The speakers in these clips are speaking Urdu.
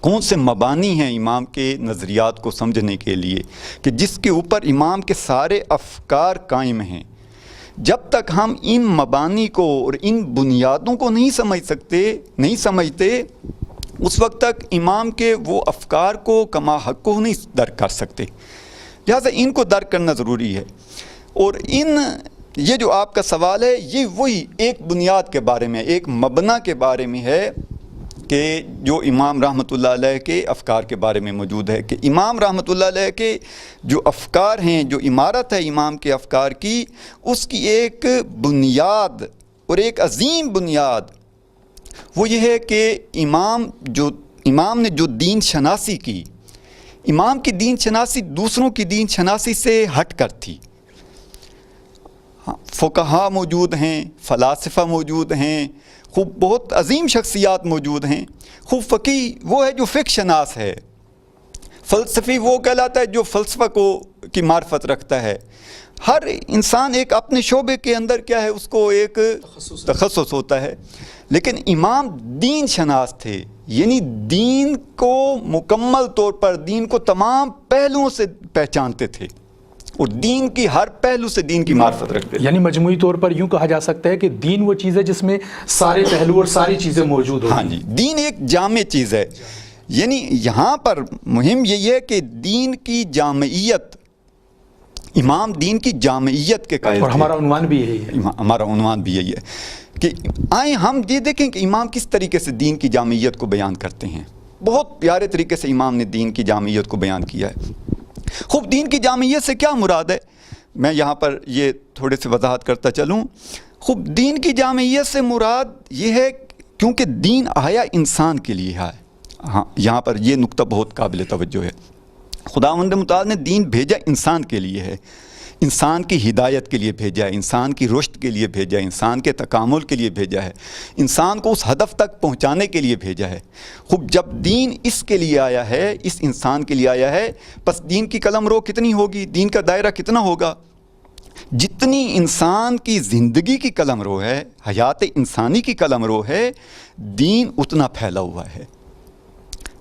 کون سے مبانی ہیں امام کے نظریات کو سمجھنے کے لیے کہ جس کے اوپر امام کے سارے افکار قائم ہیں. جب تک ہم ان مبانی کو اور ان بنیادوں کو نہیں سمجھتے اس وقت تک امام کے وہ افکار کو کما حق کو نہیں درک کر سکتے. لہٰذا ان کو درک کرنا ضروری ہے. اور یہ جو آپ کا سوال ہے یہ وہی ایک بنیاد کے بارے میں، ایک مبنا کے بارے میں ہے کہ جو امام رحمۃ اللہ علیہ کے افکار کے بارے میں موجود ہے، کہ امام رحمۃ اللہ علیہ کے جو افکار ہیں، جو عمارت ہے امام کے افکار کی، اس کی ایک بنیاد اور ایک عظیم بنیاد وہ یہ ہے کہ امام نے جو دین شناسی کی، امام کی دین شناسی دوسروں کی دین شناسی سے ہٹ کر تھی. فقہا موجود ہیں، فلاسفہ موجود ہیں، خوب بہت عظیم شخصیات موجود ہیں. خوب فقیہ وہ ہے جو فقہ شناس ہے، فلسفی وہ کہلاتا ہے جو فلسفہ کی معرفت رکھتا ہے. ہر انسان ایک اپنے شعبے کے اندر کیا ہے، اس کو ایک تخصص ہوتا ہے. لیکن امام دین شناس تھے، یعنی دین کو مکمل طور پر، دین کو تمام پہلوؤں سے پہچانتے تھے اور دین کی ہر پہلو سے دین کی معرفت رکھتے تھے. یعنی مجموعی طور پر یوں کہا جا سکتا ہے کہ دین وہ چیز ہے جس میں سارے پہلو اور ساری چیزیں موجود ہیں. ہاں جی، دین ایک جامع چیز ہے. یعنی یہاں پر مہم یہ ہے کہ دین کی جامعیت، امام دین کی جامعیت کے قائل تھے. اور ہمارا عنوان بھی یہی ہے. ہمارا عنوان بھی یہی ہے کہ آئیں ہم یہ دیکھیں کہ امام کس طریقے سے دین کی جامعیت کو بیان کرتے ہیں. بہت پیارے طریقے سے امام نے دین کی جامعیت کو بیان کیا ہے. خوب دین کی جامعیت سے کیا مراد ہے، میں یہاں پر یہ تھوڑے سے وضاحت کرتا چلوں. خوب دین کی جامعیت سے مراد یہ ہے کیونکہ دین آیا انسان کے لیے ہے. ہاں، یہاں پر یہ نقطہ بہت قابل توجہ ہے. خداوند متعال نے دین بھیجا انسان کے لیے ہے، انسان کی ہدایت کے لیے بھیجا ہے، انسان کی رشد کے لیے بھیجا ہے، انسان کے تکامل کے لیے بھیجا ہے، انسان کو اس ہدف تک پہنچانے کے لیے بھیجا ہے. خوب جب دین اس کے لیے آیا ہے، اس انسان کے لیے آیا ہے، پس دین کی قلمرو کتنی ہوگی، دین کا دائرہ کتنا ہوگا. جتنی انسان کی زندگی کی قلمرو ہے، حیات انسانی کی قلمرو ہے، دین اتنا پھیلا ہوا ہے.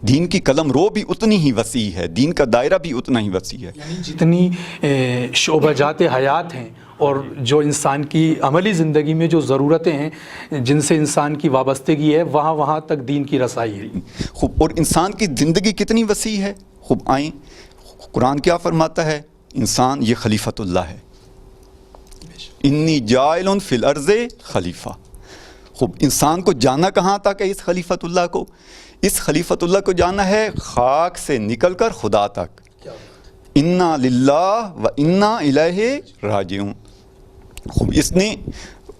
دین کی قلمرو بھی اتنی ہی وسیع ہے، دین کا دائرہ بھی اتنا ہی وسیع ہے. یعنی جتنی شعبہ جات حیات ہیں اور جو انسان کی عملی زندگی میں جو ضرورتیں ہیں جن سے انسان کی وابستگی ہے، وہاں تک دین کی رسائی ہے. خوب اور انسان کی زندگی کتنی وسیع ہے. خوب آئیں قرآن کیا فرماتا ہے، انسان یہ خلیفۃ اللہ ہے. انی جاعل فی الارض خلیفہ. خوب انسان کو جانا کہاں تک ہے، اس خلیفۃ اللہ کو، اس خلیفۃ اللہ کو جانا ہے خاک سے نکل کر خدا تک. انا للہ و انا الیہ راجعون. خوب اس نے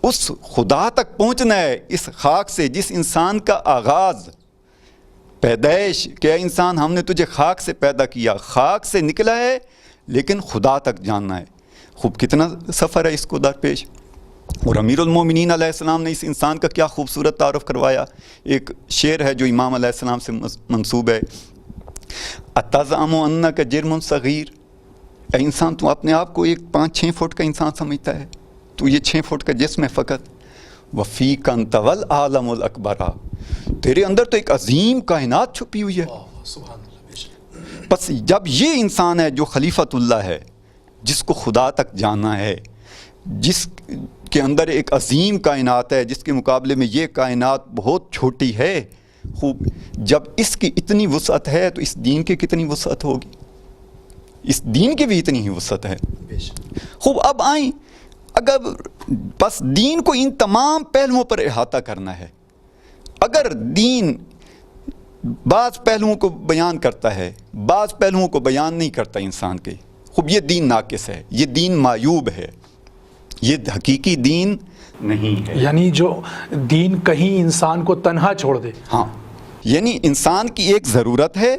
اس خدا تک پہنچنا ہے، اس خاک سے، جس انسان کا آغاز پیدائش، کہ انسان ہم نے تجھے خاک سے پیدا کیا، خاک سے نکلا ہے لیکن خدا تک جاننا ہے. خوب کتنا سفر ہے اس کو درپیش. اور امیر المومنین علیہ السلام نے اس انسان کا کیا خوبصورت تعارف کروایا. ایک شعر ہے جو امام علیہ السلام سے منسوب ہے، اتزعم انک جرم صغیر. اے انسان، تو اپنے آپ کو ایک 5-6 فٹ کا انسان سمجھتا ہے، تو یہ 6 فٹ کا جسم ہے فقط. وفیک انت والعالم الاکبر. تیرے اندر تو ایک عظیم کائنات چھپی ہوئی ہے. بس جب یہ انسان ہے جو خلیفۃ اللہ ہے، جس کو خدا تک جانا ہے، جس کے اندر ایک عظیم کائنات ہے، جس کے مقابلے میں یہ کائنات بہت چھوٹی ہے، خوب جب اس کی اتنی وسعت ہے تو اس دین کی کتنی وسعت ہوگی. اس دین کی بھی اتنی ہی وسعت ہے. خوب اب آئیں، اگر بس دین کو ان تمام پہلوؤں پر احاطہ کرنا ہے. اگر دین بعض پہلوؤں کو بیان کرتا ہے، بعض پہلوؤں کو بیان نہیں کرتا انسان کے، خوب یہ دین ناقص ہے، یہ دین معیوب ہے، یہ حقیقی دین نہیں ہے. یعنی جو دین کہیں انسان کو تنہا چھوڑ دے. ہاں، یعنی انسان کی ایک ضرورت ہے،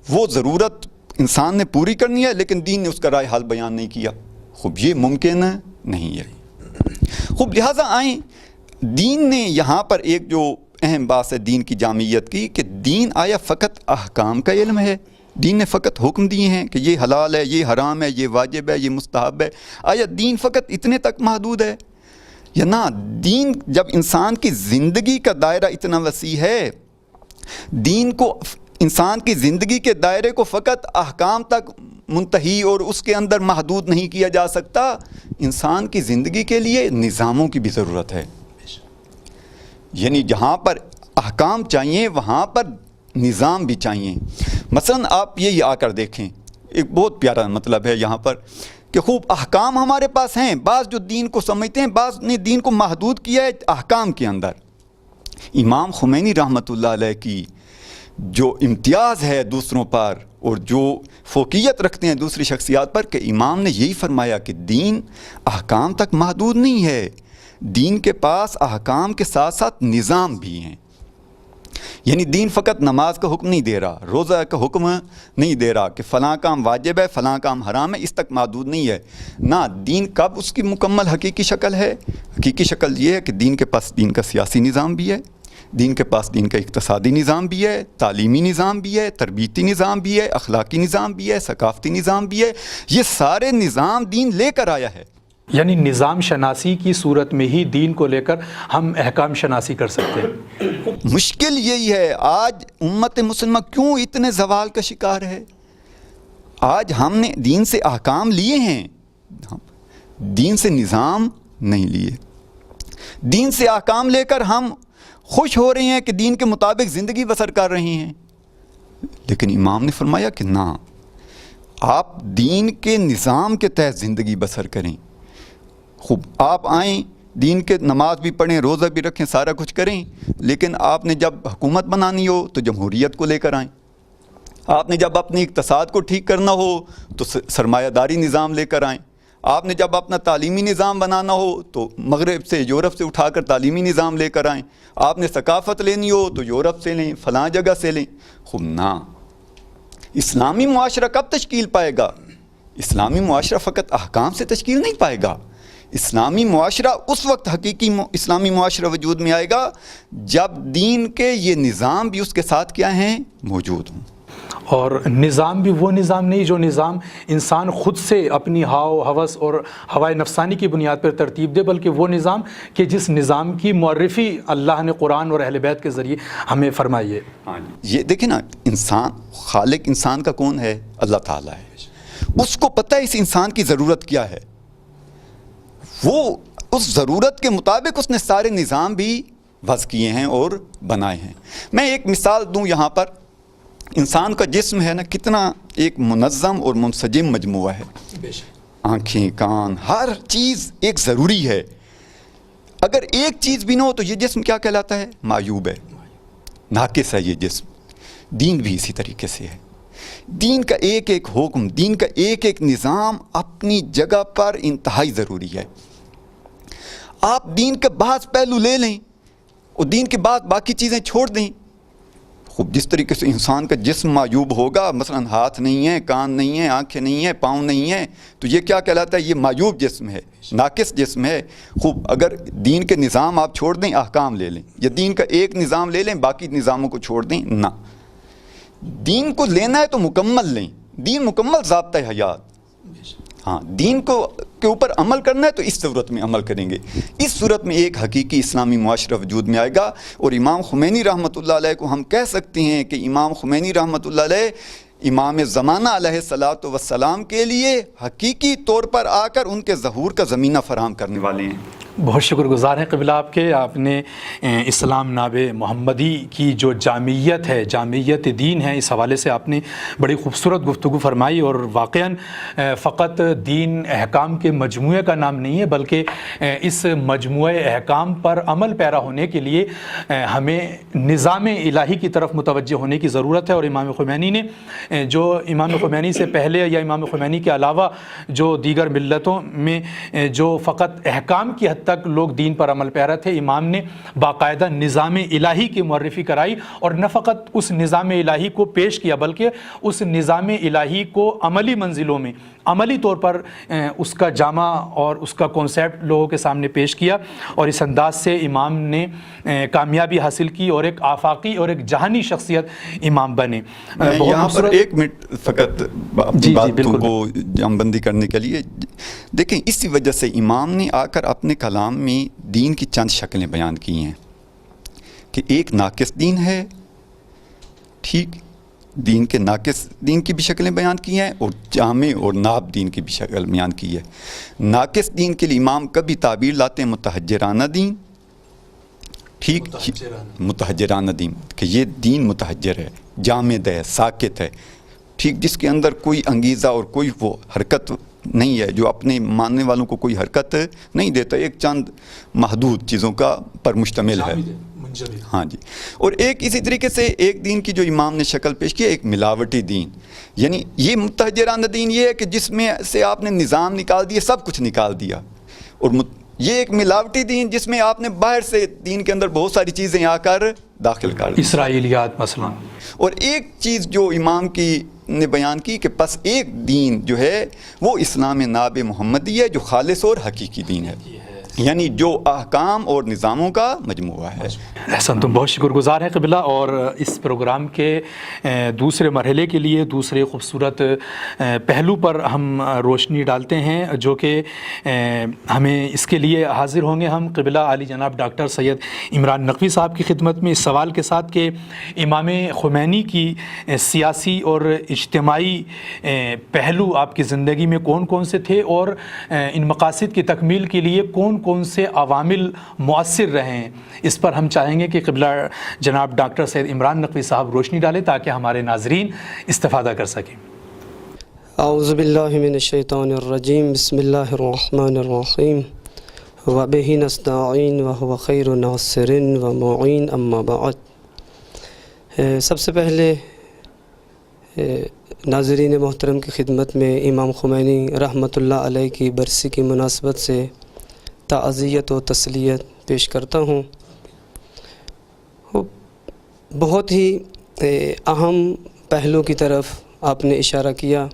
وہ ضرورت انسان نے پوری کرنی ہے، لیکن دین نے اس کا رائے حل بیان نہیں کیا. خوب یہ ممکن نہیں ہے. خوب لہٰذا آئیں، دین نے یہاں پر ایک جو اہم بات ہے دین کی جامعیت کی، کہ دین آیا فقط احکام کا علم ہے، دین نے فقط حکم دیے ہیں کہ یہ حلال ہے، یہ حرام ہے، یہ واجب ہے، یہ مستحب ہے. آیا دین فقط اتنے تک محدود ہے یا نہ؟ دین جب انسان کی زندگی کا دائرہ اتنا وسیع ہے، دین کو انسان کی زندگی کے دائرے کو فقط احکام تک منتہی اور اس کے اندر محدود نہیں کیا جا سکتا، انسان کی زندگی کے لیے نظاموں کی بھی ضرورت ہے. یعنی جہاں پر احکام چاہیے وہاں پر نظام بھی چاہیے. مثلا آپ یہ آ کر دیکھیں، ایک بہت پیارا مطلب ہے یہاں پر کہ خوب احکام ہمارے پاس ہیں، بعض جو دین کو سمجھتے ہیں، بعض نے دین کو محدود کیا ہے احکام کے اندر. امام خمینی رحمۃ اللہ علیہ کی جو امتیاز ہے دوسروں پر اور جو فوقیت رکھتے ہیں دوسری شخصیات پر، کہ امام نے یہی فرمایا کہ دین احکام تک محدود نہیں ہے، دین کے پاس احکام کے ساتھ ساتھ نظام بھی ہیں. یعنی دین فقط نماز کا حکم نہیں دے رہا، روزہ کا حکم نہیں دے رہا کہ فلاں کام واجب ہے فلاں کام حرام ہے، اس تک محدود نہیں ہے. نہ دین کب اس کی مکمل حقیقی شکل ہے؟ حقیقی شکل یہ ہے کہ دین کے پاس دین کا سیاسی نظام بھی ہے، دین کے پاس دین کا اقتصادی نظام بھی ہے، تعلیمی نظام بھی ہے، تربیتی نظام بھی ہے، اخلاقی نظام بھی ہے، ثقافتی نظام بھی ہے. یہ سارے نظام دین لے کر آیا ہے. یعنی نظام شناسی کی صورت میں ہی دین کو لے کر ہم احکام شناسی کر سکتے ہیں. مشکل یہی ہے آج امت مسلمہ کیوں اتنے زوال کا شکار ہے. آج ہم نے دین سے احکام لیے ہیں، دین سے نظام نہیں لیے. دین سے احکام لے کر ہم خوش ہو رہے ہیں کہ دین کے مطابق زندگی بسر کر رہے ہیں، لیکن امام نے فرمایا کہ نہ، آپ دین کے نظام کے تحت زندگی بسر کریں. خوب آپ آئیں، دین کے نماز بھی پڑھیں، روزہ بھی رکھیں، سارا کچھ کریں، لیکن آپ نے جب حکومت بنانی ہو تو جمہوریت کو لے کر آئیں. آپ نے جب اپنے اقتصاد کو ٹھیک کرنا ہو تو سرمایہ داری نظام لے کر آئیں. آپ نے جب اپنا تعلیمی نظام بنانا ہو تو مغرب سے یورپ سے اٹھا کر تعلیمی نظام لے کر آئیں. آپ نے ثقافت لینی ہو تو یورپ سے لیں، فلاں جگہ سے لیں. خوب نہ، اسلامی معاشرہ کب تشکیل پائے گا؟ اسلامی معاشرہ فقط احکام سے تشکیل نہیں پائے گا. اسلامی معاشرہ اس وقت حقیقی اسلامی معاشرہ وجود میں آئے گا جب دین کے یہ نظام بھی اس کے ساتھ کیا ہیں، موجود ہوں. اور نظام بھی وہ نظام نہیں جو نظام انسان خود سے اپنی ہاؤ ہوس اور ہوائے نفسانی کی بنیاد پر ترتیب دے، بلکہ وہ نظام کہ جس نظام کی معرفی اللہ نے قرآن اور اہل بیت کے ذریعے ہمیں فرمائی ہے. یہ دیکھیں نا، انسان خالق انسان کا کون ہے؟ اللہ تعالیٰ ہے. اس کو پتہ ہے اس انسان کی ضرورت کیا ہے، وہ اس ضرورت کے مطابق اس نے سارے نظام بھی وضع کیے ہیں اور بنائے ہیں. میں ایک مثال دوں یہاں پر. انسان کا جسم ہے نا، کتنا ایک منظم اور منسجم مجموعہ ہے. آنکھیں، کان، ہر چیز ایک ضروری ہے. اگر ایک چیز بھی نہ ہو تو یہ جسم کیا کہلاتا ہے؟ معیوب ہے، ناقص ہے یہ جسم. دین بھی اسی طریقے سے ہے. دین کا ایک ایک حکم، دین کا ایک ایک نظام اپنی جگہ پر انتہائی ضروری ہے. آپ دین کے بعض پہلو لے لیں اور دین کے بعد باقی چیزیں چھوڑ دیں. خوب جس طریقے سے انسان کا جسم معیوب ہوگا، مثلا ہاتھ نہیں ہے، کان نہیں ہے، آنکھیں نہیں ہیں، پاؤں نہیں ہیں، تو یہ کیا کہلاتا ہے؟ یہ معیوب جسم ہے، ناقص جسم ہے. خوب اگر دین کے نظام آپ چھوڑ دیں، احکام لے لیں، یا دین کا ایک نظام لے لیں باقی نظاموں کو چھوڑ دیں، نہ. دین کو لینا ہے تو مکمل لیں. دین مکمل ضابطہ حیات. ہاں، دین کو کے اوپر عمل کرنا ہے تو اس صورت میں عمل کریں گے. اس صورت میں ایک حقیقی اسلامی معاشرہ وجود میں آئے گا. اور امام خمینی رحمۃ اللہ علیہ کو ہم کہہ سکتے ہیں کہ امام خمینی رحمۃ اللہ علیہ امام زمانہ علیہ الصلاۃ والسلام کے لیے حقیقی طور پر آ کر ان کے ظہور کا زمینہ فراہم کرنے والے ہیں. بہت شکر گزار ہیں قبلہ آپ کے. آپ نے اسلام ناب محمدی کی جو جامعیت ہے، جامعیت دین ہے، اس حوالے سے آپ نے بڑی خوبصورت گفتگو فرمائی. اور واقعاً فقط دین احکام کے مجموعے کا نام نہیں ہے، بلکہ اس مجموعہ احکام پر عمل پیرا ہونے کے لیے ہمیں نظام الہی کی طرف متوجہ ہونے کی ضرورت ہے. اور امام خمینی نے جو امام خمینی سے پہلے یا امام خمینی کے علاوہ جو دیگر ملتوں میں جو فقط احکام کی حد تک لوگ دین پر عمل پیرا تھے، امام نے باقاعدہ نظام الہی کی معرفی کرائی. اور نہ فقط اس نظام الہی کو پیش کیا بلکہ اس نظام الہی کو عملی منزلوں میں عملی طور پر اس کا جامع اور اس کا کانسیپٹ لوگوں کے سامنے پیش کیا. اور اس انداز سے امام نے کامیابی حاصل کی اور ایک آفاقی اور ایک جہانی شخصیت امام بنے. یہاں پر ایک منٹ فقط اپنی باتوں کو جام بندی کرنے کے لیے دیکھیں، اسی وجہ سے امام نے آ کر اپنے کلام میں دین کی چند شکلیں بیان کی ہیں کہ ایک ناقص دین ہے، ٹھیک، دین کے ناقص دین کی بھی شکلیں بیان کی ہیں اور جامع اور ناب دین کی بھی شکل بیان کی ہے۔ ناقص دین کے لیے امام کبھی تعبیر لاتے ہیں متحجرانہ دین، ٹھیک، متحجرانہ دین کہ یہ دین متحجر ہے، جامد ہے، ساکت ہے، ٹھیک، جس کے اندر کوئی انگیزہ اور کوئی وہ حرکت نہیں ہے، جو اپنے ماننے والوں کو کوئی حرکت نہیں دیتا، ایک چند محدود چیزوں کا پر مشتمل ہے۔ ہاں جی، اور ایک اسی طریقے سے ایک دین کی جو امام نے شکل پیش کی ہے، ایک ملاوٹی دین، یعنی یہ متحجرانہ دین یہ ہے کہ جس میں سے آپ نے نظام نکال دیا، سب کچھ نکال دیا، اور یہ ایک ملاوٹی دین جس میں آپ نے باہر سے دین کے اندر بہت ساری چیزیں آ کر داخل کر دی، اسرائیلیات مثلا۔ اور ایک چیز جو امام کی نے بیان کی کہ پس ایک دین جو ہے وہ اسلام ناب محمدی ہے جو خالص اور حقیقی دین ہے، یعنی جو احکام اور نظاموں کا مجموعہ ہے۔ احسن، تم بہت شکر گزار ہیں قبلہ، اور اس پروگرام کے دوسرے مرحلے کے لیے دوسرے خوبصورت پہلو پر ہم روشنی ڈالتے ہیں، جو کہ ہمیں اس کے لیے حاضر ہوں گے ہم قبلہ عالی جناب ڈاکٹر سید عمران نقوی صاحب کی خدمت میں اس سوال کے ساتھ کہ امام خمینی کی سیاسی اور اجتماعی پہلو آپ کی زندگی میں کون کون سے تھے، اور ان مقاصد کی تکمیل کے لیے کون کون سے عوامل مؤثر رہے ہیں، اس پر ہم چاہیں گے کہ قبلہ جناب ڈاکٹر سید عمران نقوی صاحب روشنی ڈالیں تاکہ ہمارے ناظرین استفادہ کر سکیں۔ اعوذ باللہ من الشیطان الرجیم، بسم اللہ الرحمن الرحیم، وبہ نستعین وہو خیر ناصر ومعین، اما بعد۔ سب سے پہلے ناظرین محترم کی خدمت میں امام خمینی رحمۃ اللہ علیہ کی برسی کی مناسبت سے تعزیت و تسلیت پیش کرتا ہوں۔ بہت ہی اہم پہلو کی طرف آپ نے اشارہ کیا۔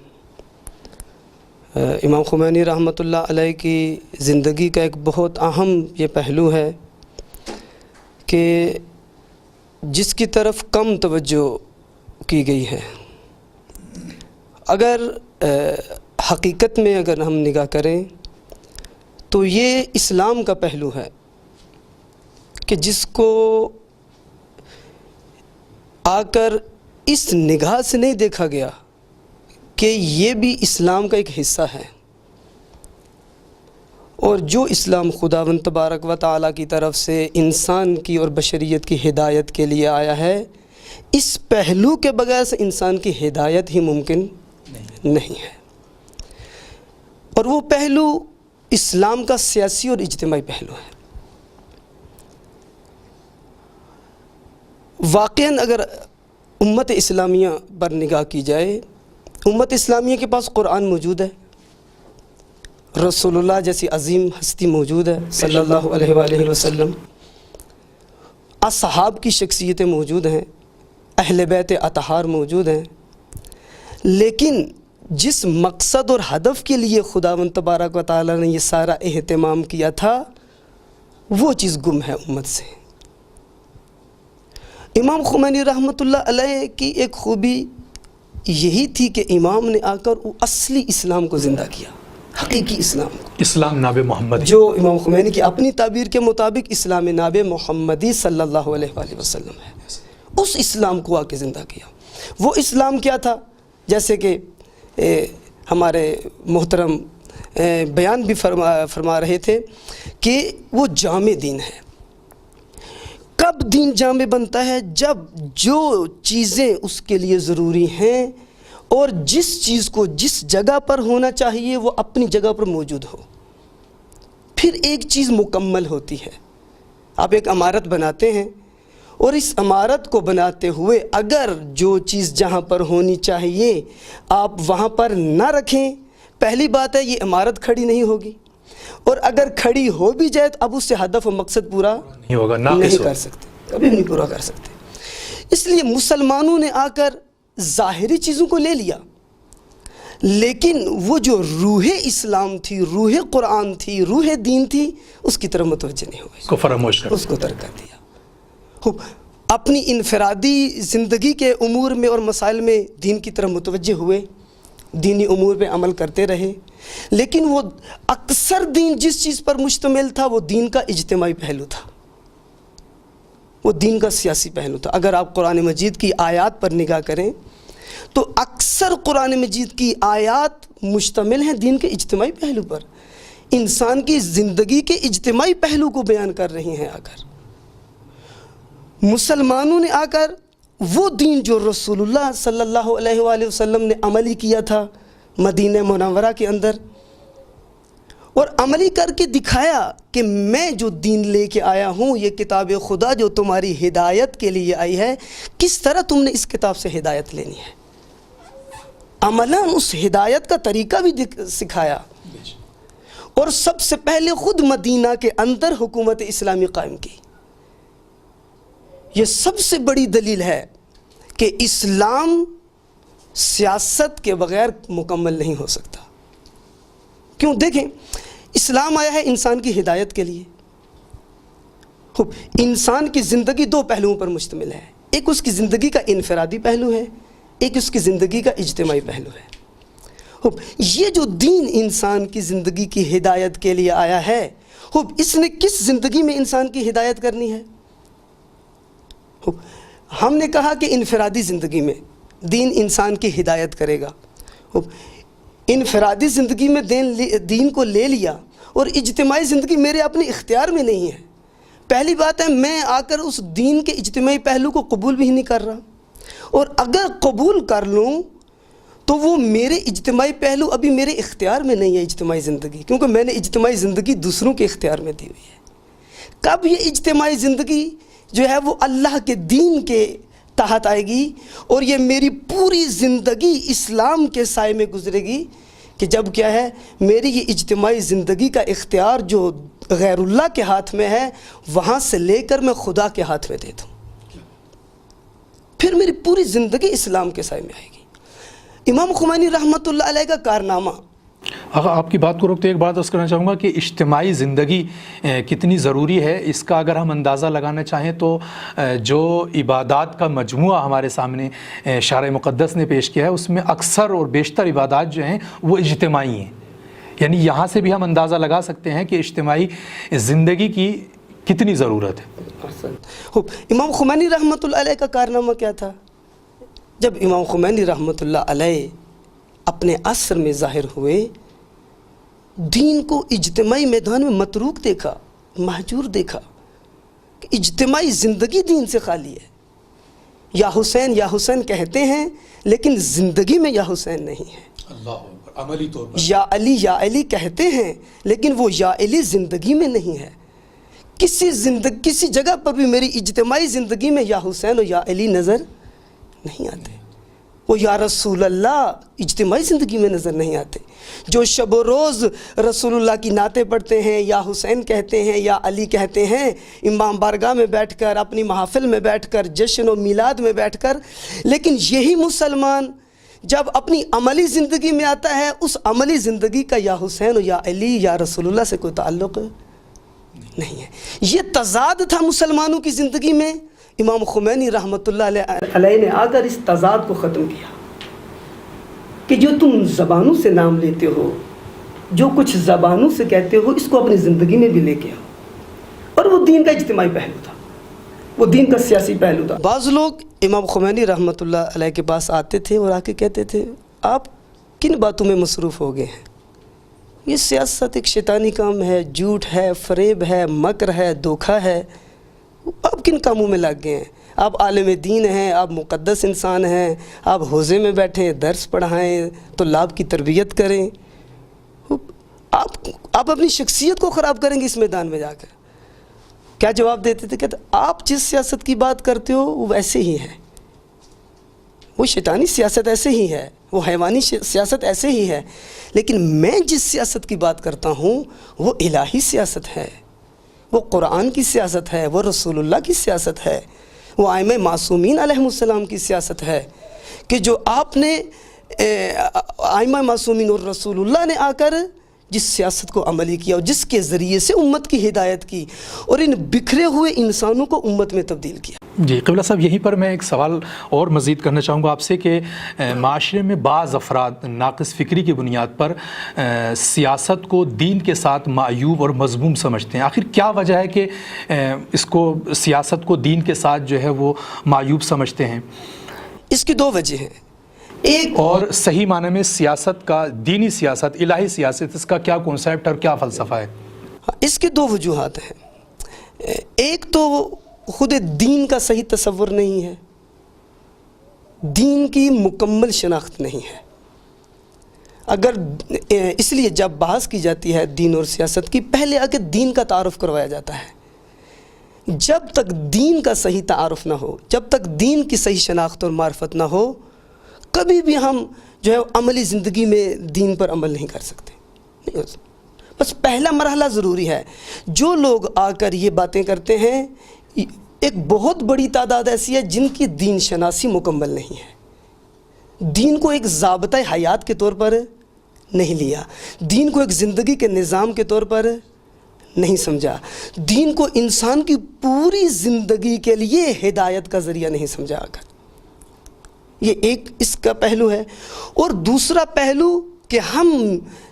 امام خمینی رحمۃ اللہ علیہ کی زندگی کا ایک بہت اہم یہ پہلو ہے کہ جس کی طرف کم توجہ کی گئی ہے۔ اگر حقیقت میں اگر ہم نگاہ کریں تو یہ اسلام کا پہلو ہے کہ جس کو آ کر اس نگاہ سے نہیں دیکھا گیا کہ یہ بھی اسلام کا ایک حصہ ہے، اور جو اسلام خداوند تبارک و تعالیٰ کی طرف سے انسان کی اور بشریت کی ہدایت کے لیے آیا ہے، اس پہلو کے بغیر سے انسان کی ہدایت ہی ممکن نہیں ہے۔ اور وہ پہلو اسلام کا سیاسی اور اجتماعی پہلو ہے۔ واقعاً اگر امت اسلامیہ پر نگاہ کی جائے، امت اسلامیہ کے پاس قرآن موجود ہے، رسول اللہ جیسی عظیم ہستی موجود ہے صلی اللہ علیہ وآلہ وسلم، اصحاب کی شخصیتیں موجود ہیں، اہل بیت اطہار موجود ہیں، لیکن جس مقصد اور ہدف کے لیے خداوند تبارک و تعالیٰ نے یہ سارا اہتمام کیا تھا وہ چیز گم ہے امت سے۔ امام خمینی رحمۃ اللہ علیہ کی ایک خوبی یہی تھی کہ امام نے آ کر وہ اصلی اسلام کو زندہ کیا، حقیقی اسلام کو، اسلام ناب محمدی، جو امام خمینی کی اپنی تعبیر کے مطابق اسلام ناب محمدی صلی اللہ علیہ وآلہ وسلم ہے، اس اسلام کو آ کے زندہ کیا۔ وہ اسلام کیا تھا؟ جیسے کہ ہمارے محترم بیان بھی فرما رہے تھے کہ وہ جامع دین ہے۔ کب دین جامع بنتا ہے؟ جب جو چیزیں اس کے لیے ضروری ہیں اور جس چیز کو جس جگہ پر ہونا چاہیے وہ اپنی جگہ پر موجود ہو، پھر ایک چیز مکمل ہوتی ہے۔ آپ ایک عمارت بناتے ہیں اور اس عمارت کو بناتے ہوئے اگر جو چیز جہاں پر ہونی چاہیے آپ وہاں پر نہ رکھیں، پہلی بات ہے یہ عمارت کھڑی نہیں ہوگی، اور اگر کھڑی ہو بھی جائے تو اب اس سے ہدف و مقصد پورا نہیں ہوگا، نہیں کر سکتے، کبھی نہیں پورا کر سکتے۔ اس لیے مسلمانوں نے آ کر ظاہری چیزوں کو لے لیا، لیکن وہ جو روح اسلام تھی، روح قرآن تھی، روح دین تھی، اس کی طرف متوجہ نہیں ہوئے، اس کو فراموش کر، اس کو ترک کر دیا۔ اپنی انفرادی زندگی کے امور میں اور مسائل میں دین کی طرف متوجہ ہوئے، دینی امور پہ عمل کرتے رہے، لیکن وہ اکثر دین جس چیز پر مشتمل تھا وہ دین کا اجتماعی پہلو تھا، وہ دین کا سیاسی پہلو تھا۔ اگر آپ قرآن مجید کی آیات پر نگاہ کریں تو اکثر قرآن مجید کی آیات مشتمل ہیں دین کے اجتماعی پہلو پر، انسان کی زندگی کے اجتماعی پہلو کو بیان کر رہی ہیں آ کر۔ مسلمانوں نے آ کر وہ دین جو رسول اللہ صلی اللہ علیہ وآلہ وسلم نے عملی کیا تھا مدینہ منورہ کے اندر، اور عملی کر کے دکھایا کہ میں جو دین لے کے آیا ہوں، یہ کتاب خدا جو تمہاری ہدایت کے لیے آئی ہے، کس طرح تم نے اس کتاب سے ہدایت لینی ہے۔ عملاً اس ہدایت کا طریقہ بھی سکھایا، اور سب سے پہلے خود مدینہ کے اندر حکومت اسلامی قائم کی۔ یہ سب سے بڑی دلیل ہے کہ اسلام سیاست کے بغیر مکمل نہیں ہو سکتا۔ کیوں؟ دیکھیں، اسلام آیا ہے انسان کی ہدایت کے لیے۔ انسان کی زندگی دو پہلوؤں پر مشتمل ہے، ایک اس کی زندگی کا انفرادی پہلو ہے، ایک اس کی زندگی کا اجتماعی پہلو ہے۔ یہ جو دین انسان کی زندگی کی ہدایت کے لیے آیا ہے، اس نے کس زندگی میں انسان کی ہدایت کرنی ہے؟ ہم نے کہا کہ انفرادی زندگی میں دین انسان کی ہدایت کرے گا۔ انفرادی زندگی میں دین کو لے لیا، اور اجتماعی زندگی میرے اپنے اختیار میں نہیں ہے۔ پہلی بات ہے، میں آ کر اس دین کے اجتماعی پہلو کو قبول بھی نہیں کر رہا، اور اگر قبول کر لوں تو وہ میرے اجتماعی پہلو ابھی میرے اختیار میں نہیں ہے اجتماعی زندگی، کیونکہ میں نے اجتماعی زندگی دوسروں کے اختیار میں دی ہوئی ہے۔ کب یہ اجتماعی زندگی جو ہے وہ اللہ کے دین کے تحت آئے گی، اور یہ میری پوری زندگی اسلام کے سائے میں گزرے گی، کہ جب کیا ہے، میری یہ اجتماعی زندگی کا اختیار جو غیر اللہ کے ہاتھ میں ہے، وہاں سے لے کر میں خدا کے ہاتھ میں دے دوں، پھر میری پوری زندگی اسلام کے سائے میں آئے گی۔ امام خمینی رحمۃ اللہ علیہ کا کارنامہ۔ اگر آپ کی بات کو روکتے ایک بات عرض کرنا چاہوں گا کہ اجتماعی زندگی کتنی ضروری ہے، اس کا اگر ہم اندازہ لگانا چاہیں تو جو عبادات کا مجموعہ ہمارے سامنے شارع مقدس نے پیش کیا ہے، اس میں اکثر اور بیشتر عبادات جو ہیں وہ اجتماعی ہیں۔ یعنی یہاں سے بھی ہم اندازہ لگا سکتے ہیں کہ اجتماعی زندگی کی کتنی ضرورت ہے۔ امام خمینی رحمۃ اللہ علیہ کا کارنامہ کیا تھا؟ جب امام خمینی رحمۃ اللہ علیہ اپنے عصر میں ظاہر ہوئے، دین کو اجتماعی میدان میں متروک دیکھا، مہجور دیکھا، کہ اجتماعی زندگی دین سے خالی ہے۔ یا حسین کہتے ہیں، لیکن زندگی میں یا حسین نہیں ہے۔ اللہ عملی طور پر یا علی کہتے ہیں، لیکن وہ یا علی زندگی میں نہیں ہے۔ کسی جگہ پر بھی میری اجتماعی زندگی میں یا حسین اور یا علی نظر نہیں آتے۔ وہ یا رسول اللہ اجتماعی زندگی میں نظر نہیں آتے۔ جو شب و روز رسول اللہ کی نعتیں پڑھتے ہیں، یا حسین کہتے ہیں، یا علی کہتے ہیں، امام بارگاہ میں بیٹھ کر، اپنی محافل میں بیٹھ کر، جشن و میلاد میں بیٹھ کر، لیکن یہی مسلمان جب اپنی عملی زندگی میں آتا ہے، اس عملی زندگی کا یا حسین و یا علی یا رسول اللہ سے کوئی تعلق نہیں ہے۔ یہ تضاد تھا مسلمانوں کی زندگی میں۔ امام خمینی رحمۃ اللہ علیہ نے آ کر اس تضاد کو ختم کیا، کہ جو تم زبانوں سے نام لیتے ہو، جو کچھ زبانوں سے کہتے ہو، اس کو اپنی زندگی میں بھی لے کے آؤ۔ اور وہ دین کا اجتماعی پہلو تھا، وہ دین کا سیاسی پہلو تھا۔ بعض لوگ امام خمینی رحمۃ اللہ علیہ کے پاس آتے تھے اور آ کے کہتے تھے، آپ کن باتوں میں مصروف ہو گئے ہیں؟ یہ سیاست ایک شیطانی کام ہے، جھوٹ ہے، فریب ہے، مکر ہے، دھوکہ ہے، آپ کن کاموں میں لگ گئے ہیں؟ آپ عالم دین ہیں، آپ مقدس انسان ہیں، آپ حوضے میں بیٹھیں، درس پڑھائیں، طلاب کی تربیت کریں، آپ اپنی شخصیت کو خراب کریں گے اس میدان میں جا کر۔ کیا جواب دیتے تھے؟ کہتے آپ جس سیاست کی بات کرتے ہو وہ ویسے ہی ہے، وہ شیطانی سیاست ایسے ہی ہے، وہ حیوانی سیاست ایسے ہی ہے، لیکن میں جس سیاست کی بات کرتا ہوں وہ الہی سیاست ہے، وہ قرآن کی سیاست ہے، وہ رسول اللہ کی سیاست ہے، وہ ائمہ معصومین علیہ السلام کی سیاست ہے، کہ جو آپ نے ائمہ معصومین اور رسول اللہ نے آ کر جس سیاست کو عملی کیا اور جس کے ذریعے سے امت کی ہدایت کی اور ان بکھرے ہوئے انسانوں کو امت میں تبدیل کیا۔ جی قبلہ صاحب، یہیں پر میں ایک سوال اور مزید کرنا چاہوں گا آپ سے کہ معاشرے میں بعض افراد ناقص فکری کی بنیاد پر سیاست کو دین کے ساتھ معیوب اور مذموم سمجھتے ہیں۔ آخر کیا وجہ ہے کہ اس کو سیاست کو دین کے ساتھ جو ہے وہ معیوب سمجھتے ہیں؟ اس کی دو وجہ ہیں۔ ایک اور صحیح معنی میں سیاست کا، دینی سیاست، الہی سیاست، اس کا کیا کنسیپٹ اور کیا فلسفہ ہے؟ اس کے دو وجوہات ہیں. ایک تو خود دین کا صحیح تصور نہیں ہے، دین کی مکمل شناخت نہیں ہے. اگر اس لیے جب بحث کی جاتی ہے دین اور سیاست کی، پہلے آگے دین کا تعارف کروایا جاتا ہے. جب تک دین کا صحیح تعارف نہ ہو، جب تک دین کی صحیح شناخت اور معرفت نہ ہو، کبھی بھی ہم جو ہے عملی زندگی میں دین پر عمل نہیں کر سکتے. نہیں ہو سکتا. بس پہلا مرحلہ ضروری ہے. جو لوگ آ کر یہ باتیں کرتے ہیں، ایک بہت بڑی تعداد ایسی ہے جن کی دین شناسی مکمل نہیں ہے. دین کو ایک ضابطۂ حیات کے طور پر نہیں لیا، دین کو ایک زندگی کے نظام کے طور پر نہیں سمجھا، دین کو انسان کی پوری زندگی کے لیے ہدایت کا ذریعہ نہیں سمجھا. یہ ایک اس کا پہلو ہے. اور دوسرا پہلو کہ ہم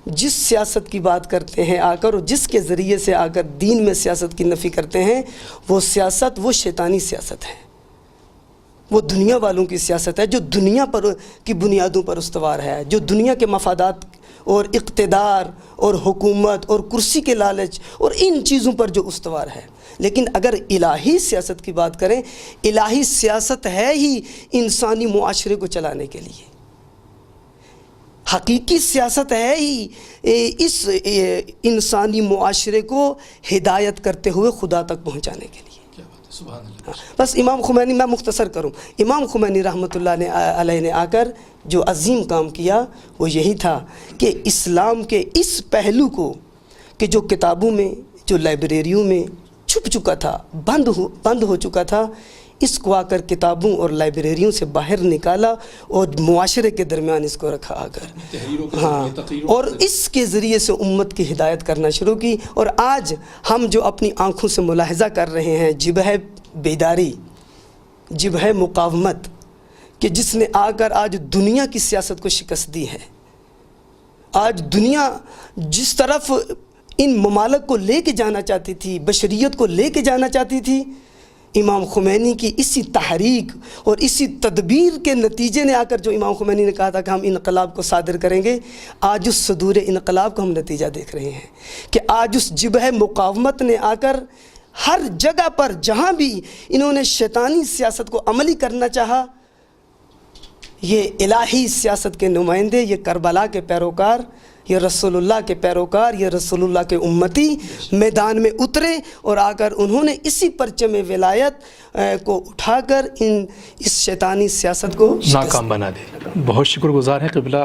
جس سیاست کی بات کرتے ہیں آ کر، اور جس کے ذریعے سے آ کر دین میں سیاست کی نفی کرتے ہیں، وہ سیاست وہ شیطانی سیاست ہے، وہ دنیا والوں کی سیاست ہے جو دنیا پر کی بنیادوں پر استوار ہے، جو دنیا کے مفادات اور اقتدار اور حکومت اور کرسی کے لالچ اور ان چیزوں پر جو استوار ہے. لیکن اگر الہی سیاست کی بات کریں، الہی سیاست ہے ہی انسانی معاشرے کو چلانے کے لیے. حقیقی سیاست ہے ہی اس انسانی معاشرے کو ہدایت کرتے ہوئے خدا تک پہنچانے کے لیے. بس امام خمینی، میں مختصر کروں، امام خمینی رحمۃ اللہ علیہ نے آ کر جو عظیم کام کیا وہ یہی تھا کہ اسلام کے اس پہلو کو کہ جو کتابوں میں، جو لائبریریوں میں چھپ چکا تھا، بند ہو چکا تھا، اس کو آ کر کتابوں اور لائبریریوں سے باہر نکالا اور معاشرے کے درمیان اس کو رکھا آ کر. ہاں، اور اس کے ذریعے سے امت کی ہدایت کرنا شروع کی. اور آج ہم جو اپنی آنکھوں سے ملاحظہ کر رہے ہیں، جبہ بیداری، جبہ مقاومت، کہ جس نے آ کر آج دنیا کی سیاست کو شکست دی ہے. آج دنیا جس طرف ان ممالک کو لے کے جانا چاہتی تھی، بشریت کو لے کے جانا چاہتی تھی، امام خمینی کی اسی تحریک اور اسی تدبیر کے نتیجے نے آ کر جو امام خمینی نے کہا تھا کہ ہم انقلاب کو صادر کریں گے، آج اس صدور انقلاب کو ہم نتیجہ دیکھ رہے ہیں کہ آج اس جبہ مقاومت نے آ کر ہر جگہ پر جہاں بھی انہوں نے شیطانی سیاست کو عملی کرنا چاہا، یہ الہی سیاست کے نمائندے، یہ کربلا کے پیروکار، یہ رسول اللہ کے پیروکار، یہ رسول اللہ کے امتی میدان میں اترے اور آ کر انہوں نے اسی پرچم ولایت کو اٹھا کر اس شیطانی سیاست کو ناکام بنا دے. بہت شکر گزار ہیں قبلہ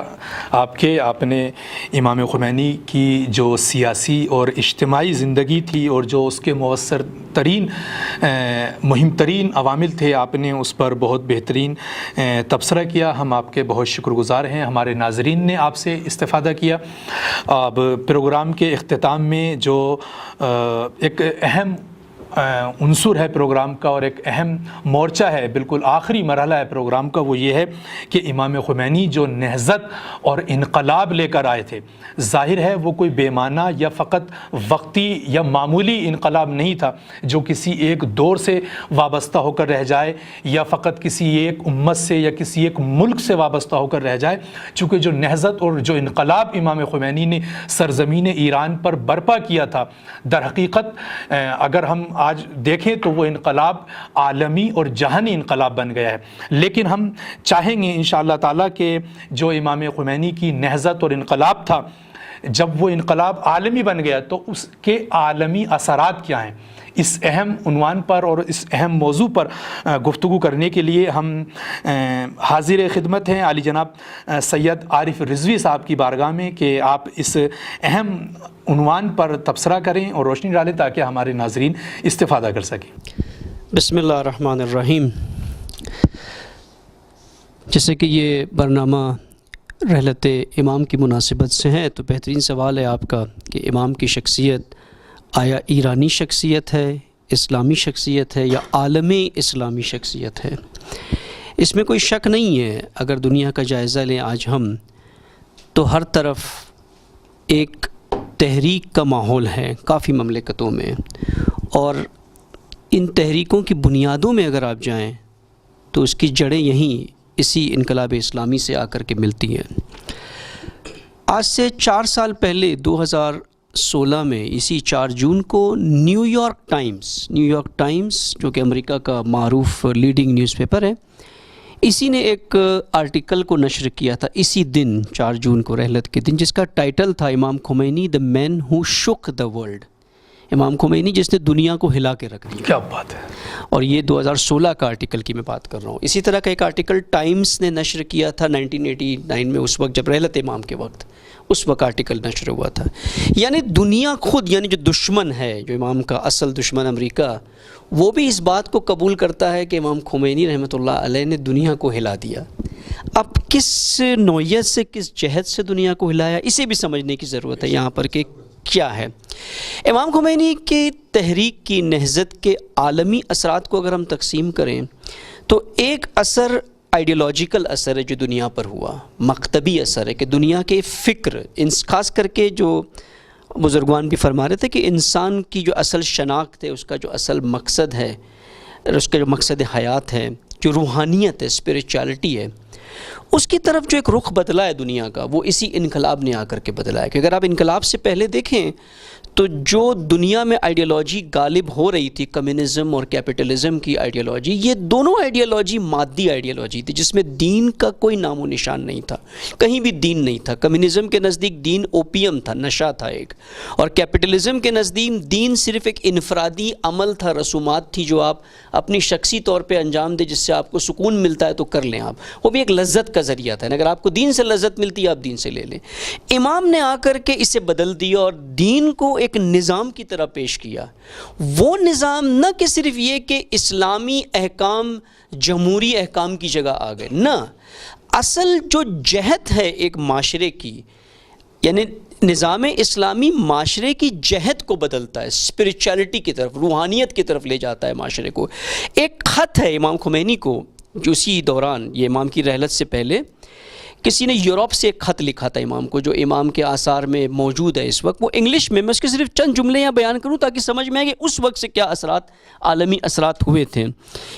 آپ کے. آپ نے امام خمینی کی جو سیاسی اور اجتماعی زندگی تھی اور جو اس کے مؤثر ترین مہم ترین عوامل تھے، آپ نے اس پر بہت بہترین تبصرہ کیا. ہم آپ کے بہت شکر گزار ہیں. ہمارے ناظرین نے آپ سے استفادہ کیا. اب پروگرام کے اختتام میں جو ایک اہم عنصر ہے پروگرام کا اور ایک اہم مورچہ ہے، بالکل آخری مرحلہ ہے پروگرام کا، وہ یہ ہے کہ امام خمینی جو نہضت اور انقلاب لے کر آئے تھے، ظاہر ہے وہ کوئی بے معنی یا فقط وقتی یا معمولی انقلاب نہیں تھا جو کسی ایک دور سے وابستہ ہو کر رہ جائے یا فقط کسی ایک امت سے یا کسی ایک ملک سے وابستہ ہو کر رہ جائے. چونکہ جو نہضت اور جو انقلاب امام خمینی نے سرزمین ایران پر برپا کیا تھا، در حقیقت اگر ہم آج دیکھیں تو وہ انقلاب عالمی اور جہانی انقلاب بن گیا ہے. لیکن ہم چاہیں گے انشاءاللہ تعالیٰ کہ جو امام خمینی کی نہضت اور انقلاب تھا، جب وہ انقلاب عالمی بن گیا تو اس کے عالمی اثرات کیا ہیں، اس اہم عنوان پر اور اس اہم موضوع پر گفتگو کرنے کے لیے ہم حاضر خدمت ہیں عالی جناب سید عارف رضوی صاحب کی بارگاہ میں کہ آپ اس اہم عنوان پر تبصرہ کریں اور روشنی ڈالیں تاکہ ہمارے ناظرین استفادہ کر سکیں. بسم اللہ الرحمن الرحیم. جیسے کہ یہ برنامہ رحلت امام کی مناسبت سے ہے تو بہترین سوال ہے آپ کا کہ امام کی شخصیت آیا ایرانی شخصیت ہے، اسلامی شخصیت ہے یا عالمی اسلامی شخصیت ہے؟ اس میں کوئی شک نہیں ہے. اگر دنیا کا جائزہ لیں آج ہم تو ہر طرف ایک تحریک کا ماحول ہے کافی مملکتوں میں، اور ان تحریکوں کی بنیادوں میں اگر آپ جائیں تو اس کی جڑیں یہیں اسی انقلاب اسلامی سے آ کر کے ملتی ہیں۔ آج سے 4 سال پہلے 2016 میں اسی 4 جون کو نیو یارک ٹائمز جو کہ امریکہ کا معروف لیڈنگ نیوز پیپر ہے، اسی نے ایک آرٹیکل کو نشر کیا تھا اسی دن 4 جون کو، رحلت کے دن، جس کا ٹائٹل تھا امام خمینی دا مین ہو شک دا ورلڈ، امام خمینی جس نے دنیا کو ہلا کے رکھ دیا۔ کیا بات ہے! اور یہ 2016 کا آرٹیکل کی میں بات کر رہا ہوں۔ اسی طرح کا ایک آرٹیکل ٹائمز نے نشر کیا تھا 1989 میں، اس وقت جب رحلت امام کے وقت، اس وقت آرٹیکل نشر ہوا تھا۔ یعنی دنیا خود، یعنی جو دشمن ہے، جو امام کا اصل دشمن امریکہ، وہ بھی اس بات کو قبول کرتا ہے کہ امام خمینی رحمۃ اللہ علیہ نے دنیا کو ہلا دیا۔ اب کس نوعیت سے، کس جہت سے دنیا کو ہلایا، اسے بھی سمجھنے کی ضرورت ہے یہاں پر کہ کیا ہے۔ امام خمینی کی تحریک کی نہضت کے عالمی اثرات کو اگر ہم تقسیم کریں تو ایک اثر آئیڈیالوجیکل اثر ہے جو دنیا پر ہوا، مکتبی اثر ہے کہ دنیا کے فکر، خاص کر کے جو بزرگوان بھی فرما رہے تھے کہ انسان کی جو اصل شناخت ہے، اس کا جو اصل مقصد ہے، اس کا جو مقصد حیات ہے، جو روحانیت ہے، اسپریچولیٹی ہے، اس کی طرف جو ایک رخ بدلا ہے دنیا کا، وہ اسی انقلاب نے آ کر کے بدلا ہے۔ کہ اگر آپ انقلاب سے پہلے دیکھیں تو جو دنیا میں آئیڈیالوجی غالب ہو رہی تھی، کمیونزم اور کیپٹلزم کی آئیڈیالوجی، یہ دونوں آئیڈیالوجی مادی آئیڈیالوجی تھی، جس میں دین کا کوئی نام و نشان نہیں تھا، کہیں بھی دین نہیں تھا۔ کمیونزم کے نزدیک دین اوپیم تھا، نشہ تھا ایک، اور کیپٹلزم کے نزدیک دین صرف ایک انفرادی عمل تھا، رسومات تھی جو آپ اپنی شخصی طور پہ انجام دیں، جس سے آپ کو سکون ملتا ہے تو کر لیں آپ، وہ بھی ایک لذت کا ذریعہ تھا۔ اگر آپ کو دین سے لذت ملتی ہے آپ دین سے لے لیں۔ امام نے آ کر کے اسے بدل دیا اور دین کو ایک نظام کی طرح پیش کیا۔ وہ نظام نہ کہ صرف یہ کہ اسلامی احکام جمہوری احکام کی جگہ آ گئے، نہ، اصل جو جہت ہے ایک معاشرے کی، یعنی نظام اسلامی معاشرے کی جہت کو بدلتا ہے، اسپریچولیٹی کی طرف، روحانیت کی طرف لے جاتا ہے معاشرے کو۔ ایک خط ہے امام خمینی کو جو اسی دوران، یہ امام کی رحلت سے پہلے، کسی نے یورپ سے ایک خط لکھا تھا امام کو، جو امام کے آثار میں موجود ہے اس وقت، وہ انگلش میں اس کے صرف چند جملے یہاں بیان کروں تاکہ سمجھ میں آئے کہ اس وقت سے کیا اثرات، عالمی اثرات ہوئے تھے۔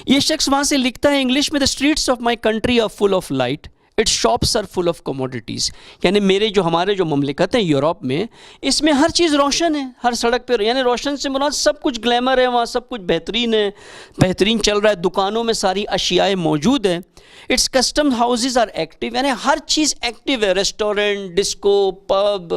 یہ شخص وہاں سے لکھتا ہے انگلش میں، "The streets of my country are full of light. Its shops are full of commodities." یعنی ہمارے جو مملکت ہیں یورپ میں، اس میں ہر چیز روشن ہے، ہر سڑک پہ، یعنی روشن سے مراد سب کچھ گلیمر ہے، وہاں سب کچھ بہترین ہے، بہترین چل رہا ہے، دکانوں میں ساری اشیاء موجود ہیں۔ It's custom houses are active, یعنی ہر چیز ایکٹیو ہے، ریسٹورنٹ، ڈسکو، پب،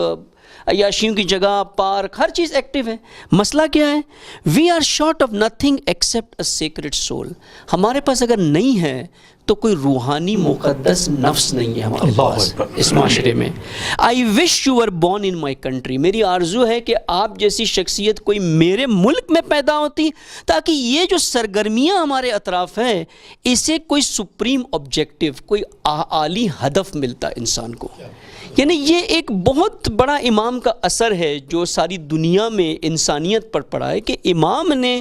عیاشیوں کی جگہ، پارک، ہر چیز ایکٹیو ہے۔ مسئلہ کیا ہے؟ We are short of nothing except a sacred soul. ہمارے پاس اگر نہیں ہے تو کوئی روحانی مقدس نفس نہیں ہے ہمارے پاس اس معاشرے میں۔ I wish you were born in my country, میری آرزو ہے کہ آپ جیسی شخصیت کوئی میرے ملک میں پیدا ہوتی، تاکہ یہ جو سرگرمیاں ہمارے اطراف ہیں، اسے کوئی سپریم آبجیکٹیو، کوئی اعلیٰ ہدف ملتا انسان کو۔ یعنی یہ ایک بہت بڑا امام کا اثر ہے جو ساری دنیا میں انسانیت پر پڑا ہے، کہ امام نے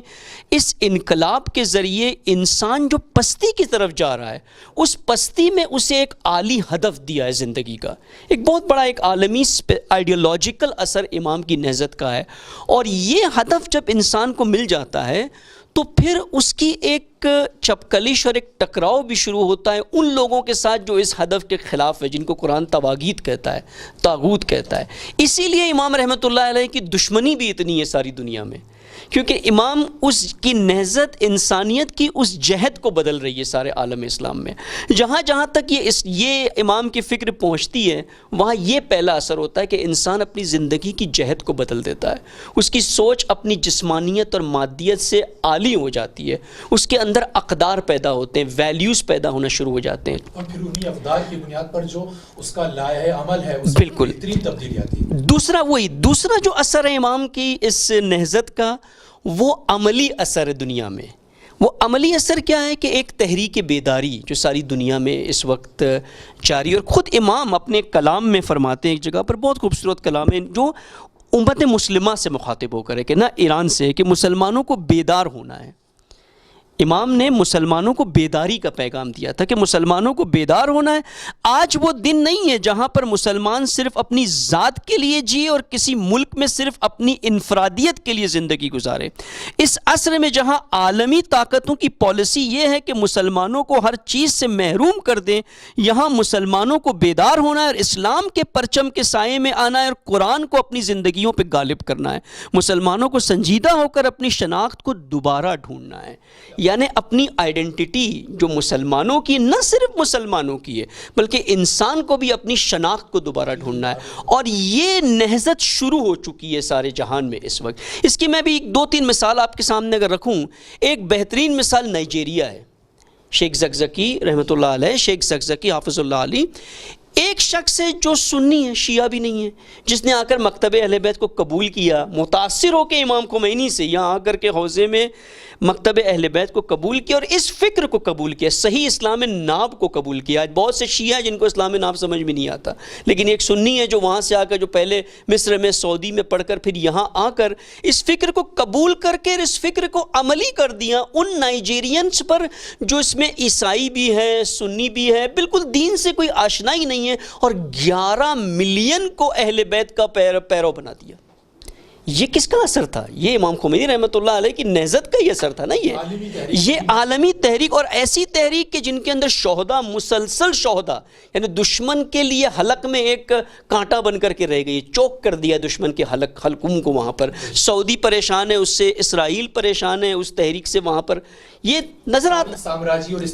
اس انقلاب کے ذریعے انسان جو پستی کی طرف جا رہا ہے، اس پستی میں اسے ایک عالی ہدف دیا ہے زندگی کا۔ ایک بہت بڑا ایک عالمی آئیڈیالوجیکل اثر امام کی نہضت کا ہے، اور یہ ہدف جب انسان کو مل جاتا ہے تو پھر اس کی ایک چپکلش اور ایک ٹکراؤ بھی شروع ہوتا ہے ان لوگوں کے ساتھ جو اس ہدف کے خلاف ہے، جن کو قرآن طواغیت کہتا ہے، طاغوت کہتا ہے۔ اسی لیے امام رحمۃ اللہ علیہ کی دشمنی بھی اتنی ہے ساری دنیا میں، کیونکہ امام اس کی نہضت انسانیت کی اس جہت کو بدل رہی ہے سارے عالم اسلام میں۔ جہاں جہاں تک یہ امام کی فکر پہنچتی ہے، وہاں یہ پہلا اثر ہوتا ہے کہ انسان اپنی زندگی کی جہت کو بدل دیتا ہے، اس کی سوچ اپنی جسمانیت اور مادیت سے عالی ہو جاتی ہے، اس کے اندر اقدار پیدا ہوتے ہیں، ویلیوز پیدا ہونا شروع ہو جاتے ہیں، اور پھر انہی اقدار کی بنیاد پر جو اس کا لائحہ عمل ہے، اس بالکل بہترین تبدیلی آتی ہے۔ دوسرا جو اثر ہے امام کی اس نہضت کا، وہ عملی اثر ہے دنیا میں۔ وہ عملی اثر کیا ہے کہ ایک تحریک بیداری جو ساری دنیا میں اس وقت جاری ہے، اور خود امام اپنے کلام میں فرماتے ہیں، ایک جگہ پر بہت خوبصورت کلام ہے جو امت مسلمہ سے مخاطب ہو کر ہے، کہ نہ ایران سے، کہ مسلمانوں کو بیدار ہونا ہے۔ امام نے مسلمانوں کو بیداری کا پیغام دیا تھا کہ مسلمانوں کو بیدار ہونا ہے. آج وہ دن نہیں ہے جہاں پر مسلمان صرف اپنی ذات کے لیے جیے اور کسی ملک میں صرف اپنی انفرادیت کے لیے زندگی گزارے. اس عصر میں جہاں عالمی طاقتوں کی پالیسی یہ ہے کہ مسلمانوں کو ہر چیز سے محروم کر دیں، یہاں مسلمانوں کو بیدار ہونا ہے اور اسلام کے پرچم کے سائے میں آنا ہے اور قرآن کو اپنی زندگیوں پہ غالب کرنا ہے. مسلمانوں کو سنجیدہ ہو کر اپنی شناخت کو دوبارہ ڈھونڈنا ہے، یعنی اپنی آئیڈینٹی جو مسلمانوں کی، نہ صرف مسلمانوں کی ہے بلکہ انسان کو بھی اپنی شناخت کو دوبارہ ڈھونڈنا ہے. اور یہ نہضت شروع ہو چکی ہے سارے جہان میں اس وقت. اس کی میں بھی 2-3 مثال آپ کے سامنے اگر رکھوں، ایک بہترین مثال نائجیریا ہے. شیخ زکزکی رحمۃ اللہ علیہ، شیخ زکزکی حافظ اللہ علیہ، ایک شخص ہے جو سنی ہے، شیعہ بھی نہیں ہے، جس نے آ کر مکتب اہل بیت کو قبول کیا، متاثر ہو کے امام خمینی سے یہاں آ کر کے حوزے میں مکتب اہل بیت کو قبول کیا اور اس فکر کو قبول کیا، صحیح اسلام ناب کو قبول کیا. بہت سے شیعہ جن کو اسلام ناب سمجھ میں نہیں آتا، لیکن ایک سنی ہے جو وہاں سے آ کر، جو پہلے مصر میں، سعودی میں پڑھ کر پھر یہاں آ کر اس فکر کو قبول کر کے اس فکر کو عملی کر دیا ان نائجیرینس پر جو اس میں عیسائی بھی ہے، سنی بھی ہے، بالکل دین سے کوئی آشنائی نہیں ہے، اور 11 ملین کو اہل بیت کا پیرو بنا دیا. یہ کس کا اثر تھا؟ یہ امام خمینی رحمۃ اللہ علیہ کی نہضت کا ہی اثر تھا نا. یہ عالمی تحریک، اور ایسی تحریک کہ جن کے اندر شہداء، مسلسل شہداء، یعنی دشمن کے لیے حلق میں ایک کانٹا بن کر کے رہ گئی، چوک کر دیا دشمن کے حلقوں کو. وہاں پر سعودی پریشان ہے اس سے، اسرائیل پریشان ہے اس تحریک سے. وہاں پر یہ نظر آتا،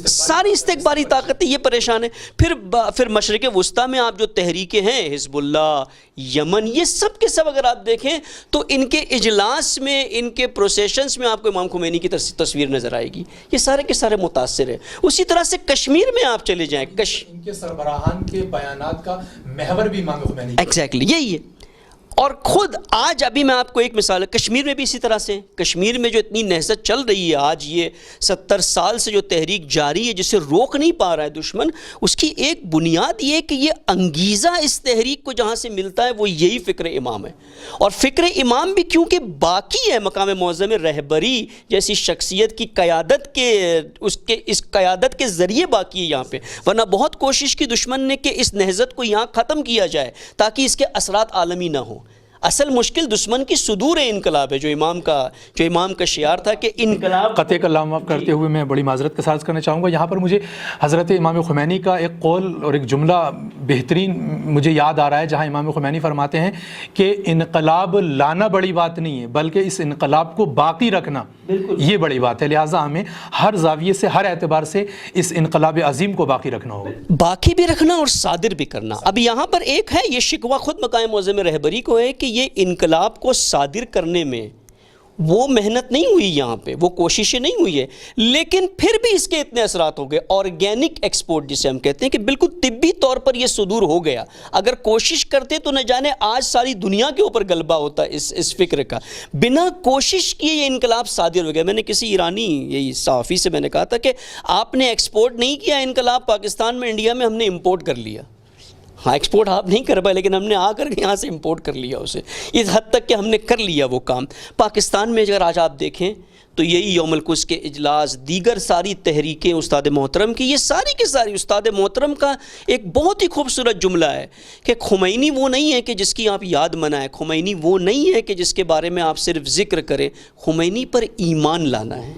ساری استکباری طاقتیں یہ پریشان ہے. پھر مشرق وسطیٰ میں آپ جو تحریکیں ہیں، حزب اللہ، یمن، یہ سب کے سب اگر آپ دیکھیں تو ان کے اجلاس میں، ان کے پروسیشنز میں آپ کو امام خمینی کی تصویر نظر آئے گی. یہ سارے کے سارے متاثر ہیں. اسی طرح سے کشمیر میں آپ چلے جائیں، ان کے سربراہان کے بیانات کا محور بھی امام خمینی. ایگزیکٹلی یہی ہے. اور خود آج ابھی میں آپ کو ایک مثال ہے، کشمیر میں بھی اسی طرح سے، کشمیر میں جو اتنی نہضت چل رہی ہے آج، یہ 70 سال سے جو تحریک جاری ہے جسے روک نہیں پا رہا ہے دشمن، اس کی ایک بنیاد یہ کہ یہ انگیزہ اس تحریک کو جہاں سے ملتا ہے وہ یہی فکر امام ہے. اور فکر امام بھی کیونکہ باقی ہے مقام معظم رہبری جیسی شخصیت کی قیادت کے، اس قیادت کے ذریعے باقی ہے یہاں پہ. ورنہ بہت کوشش کی دشمن نے کہ اس نہضت کو یہاں ختم کیا جائے تاکہ اس کے اثرات عالمی نہ ہوں. اصل مشکل دشمن کی صدور انقلاب ہے، جو امام کا شعار تھا کہ انقلاب. قطع کلام معاف کرتے ہوئے میں بڑی معذرت کا ساتھ کرنا چاہوں گا. یہاں پر مجھے حضرت امام خمینی کا ایک قول اور ایک جملہ بہترین مجھے یاد آ رہا ہے، جہاں امام خمینی فرماتے ہیں کہ انقلاب لانا بڑی بات نہیں ہے بلکہ اس انقلاب کو باقی رکھنا یہ بڑی بات ہے. لہٰذا ہمیں ہر زاویے سے، ہر اعتبار سے اس انقلاب عظیم کو باقی رکھنا ہوگا، باقی بھی رکھنا اور صادر بھی کرنا. اب یہاں پر ایک ہے، یہ شکوہ خود مقام معظم رہبری کو ہے کہ یہ انقلاب کو صادر کرنے میں وہ محنت نہیں ہوئی، یہاں پہ وہ کوششیں نہیں ہوئی ہے، لیکن پھر بھی اس کے اتنے اثرات ہو گئے. آرگینک ایکسپورٹ جسے ہم کہتے ہیں کہ بالکل طبی طور پر یہ صدور ہو گیا. اگر کوشش کرتے تو نہ جانے آج ساری دنیا کے اوپر غلبہ ہوتا اس فکر کا. بنا کوشش کیے یہ انقلاب صادر ہو گیا. میں نے کسی ایرانی یہی صحافی سے میں نے کہا تھا کہ آپ نے ایکسپورٹ نہیں کیا انقلاب پاکستان میں، انڈیا میں ہم نے امپورٹ کر لیا. ہاں ایکسپورٹ آپ نہیں کر پائے لیکن ہم نے آ کر یہاں سے امپورٹ کر لیا اسے، اس حد تک کہ ہم نے کر لیا وہ کام. پاکستان میں اگر آج آپ دیکھیں تو یہی یوم القدس کے اجلاس، دیگر ساری تحریکیں استاد محترم کی، یہ ساری کی ساری استاد محترم کا ایک بہت ہی خوبصورت جملہ ہے کہ خمینی وہ نہیں ہے کہ جس کی آپ یاد منائیں، خمینی وہ نہیں ہے کہ جس کے بارے میں آپ صرف ذکر کریں، خمینی پر ایمان لانا ہے.